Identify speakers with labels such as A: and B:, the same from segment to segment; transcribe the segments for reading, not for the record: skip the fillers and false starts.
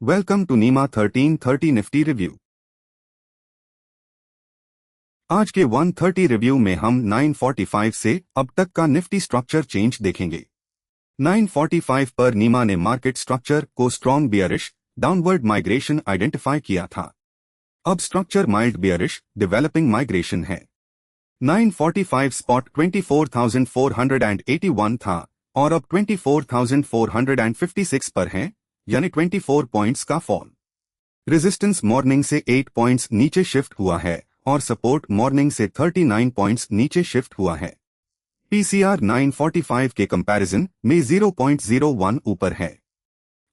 A: Welcome to नीमा 1330 Nifty review. आज के 130 रिव्यू में हम 945 से अब तक का निफ्टी स्ट्रक्चर चेंज देखेंगे। 945 पर नीमा ने मार्केट स्ट्रक्चर को strong bearish downward migration identify किया था। अब structure mild bearish developing migration है। 945 स्पॉट 24,481 था और अब 24,456 पर है, यानी 24 पॉइंट्स का फॉल। रेजिस्टेंस मॉर्निंग से 8 पॉइंट्स नीचे शिफ्ट हुआ है और सपोर्ट मॉर्निंग से 39 पॉइंट्स नीचे शिफ्ट हुआ है। पीसीआर 945 के कंपैरिजन में 0.01 ऊपर है।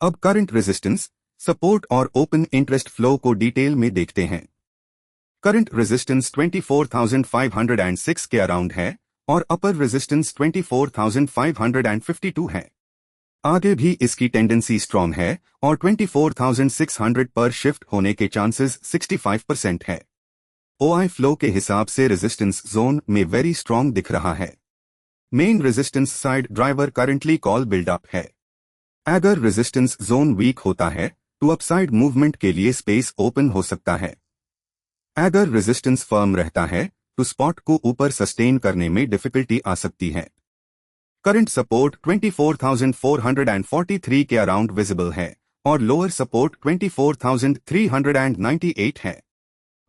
A: अब करंट रेजिस्टेंस, सपोर्ट और ओपन इंटरेस्ट फ्लो को डिटेल में देखते हैं। करंट रेजिस्टेंस 24,506 के अराउंड है और अपर रेजिस्टेंस 24,552 है। आगे भी इसकी टेंडेंसी स्ट्रॉन्ग है और 24,600 पर शिफ्ट होने के चांसेस 65% है। ओआई फ्लो के हिसाब से रेजिस्टेंस जोन में वेरी स्ट्रॉन्ग दिख रहा है। Main resistance side driver currently call buildup है। अगर रेजिस्टेंस जोन वीक होता है तो अपसाइड मूवमेंट के लिए स्पेस ओपन हो सकता है। अगर रेजिस्टेंस फर्म रहता है तो स्पॉट को ऊपर सस्टेन करने में डिफिकल्टी आ सकती है। करंट सपोर्ट 24,443 के अराउंड विजिबल है और लोअर सपोर्ट 24,398 है।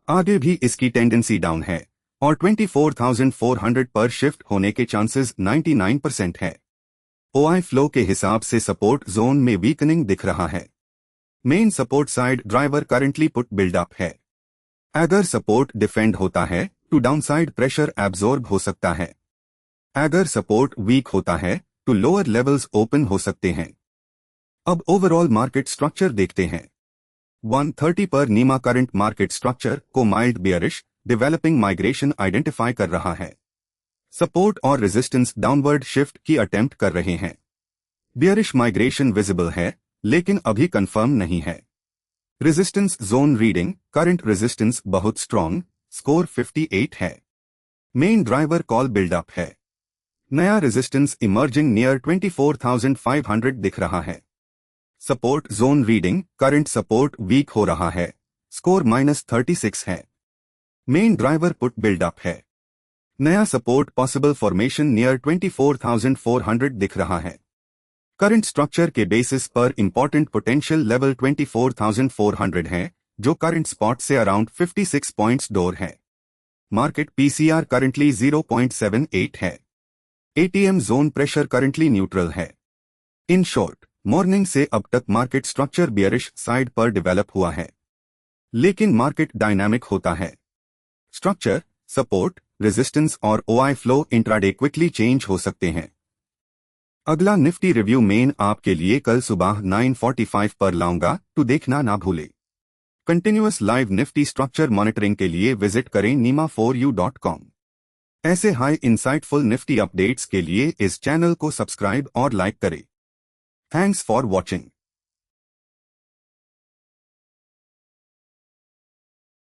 A: आगे भी इसकी टेंडेंसी डाउन है और 24,400 पर शिफ्ट होने के चांसेस 99% है। ओआई फ्लो के हिसाब से सपोर्ट जोन में वीकनिंग दिख रहा है। Main support side driver currently put buildup है। अगर सपोर्ट डिफेंड होता है तो डाउनसाइड प्रेशर एब्जॉर्ब हो सकता है। अगर सपोर्ट वीक होता है तो लोअर लेवल्स ओपन हो सकते हैं। अब ओवरऑल मार्केट स्ट्रक्चर देखते हैं। 130 पर नीमा करंट मार्केट स्ट्रक्चर को mild bearish developing migration identify कर रहा है। सपोर्ट और रेजिस्टेंस डाउनवर्ड शिफ्ट की अटेम्प्ट कर रहे हैं। बियरिश माइग्रेशन विजिबल है लेकिन अभी कंफर्म नहीं है। Resistance zone reading current resistance बहुत स्ट्रॉन्ग स्कोर 58 है। मेन ड्राइवर कॉल बिल्डअप है। नया रेजिस्टेंस इमर्जिंग नियर 24,500 दिख रहा है। Support zone reading current support weak हो रहा है, स्कोर -36 है। मेन ड्राइवर पुट बिल्डअप है। नया सपोर्ट पॉसिबल फॉर्मेशन नियर 24,400 दिख रहा है। करंट स्ट्रक्चर के बेसिस पर इंपॉर्टेंट पोटेंशियल लेवल 24,400 है, जो करंट स्पॉट से अराउंड 56 पॉइंट्स डोर है। मार्केट पीसीआर करंटली 0.78 है। ATM zone pressure currently neutral है। इन शॉर्ट, मॉर्निंग से अब तक मार्केट स्ट्रक्चर बियरिश साइड पर डेवलप हुआ है, लेकिन मार्केट डायनामिक होता है। स्ट्रक्चर, सपोर्ट, रेजिस्टेंस और OI flow intraday quickly change हो सकते हैं। अगला निफ्टी रिव्यू मेन आपके लिए कल सुबह 9:45 पर लाऊंगा, तो देखना ना भूले। Continuous live Nifty structure monitoring के लिए विजिट करें nima4u.com। ऐसे हाई इंसाइटफुल निफ्टी अपडेट्स के लिए इस चैनल को सब्सक्राइब और लाइक करें। Thanks for watching.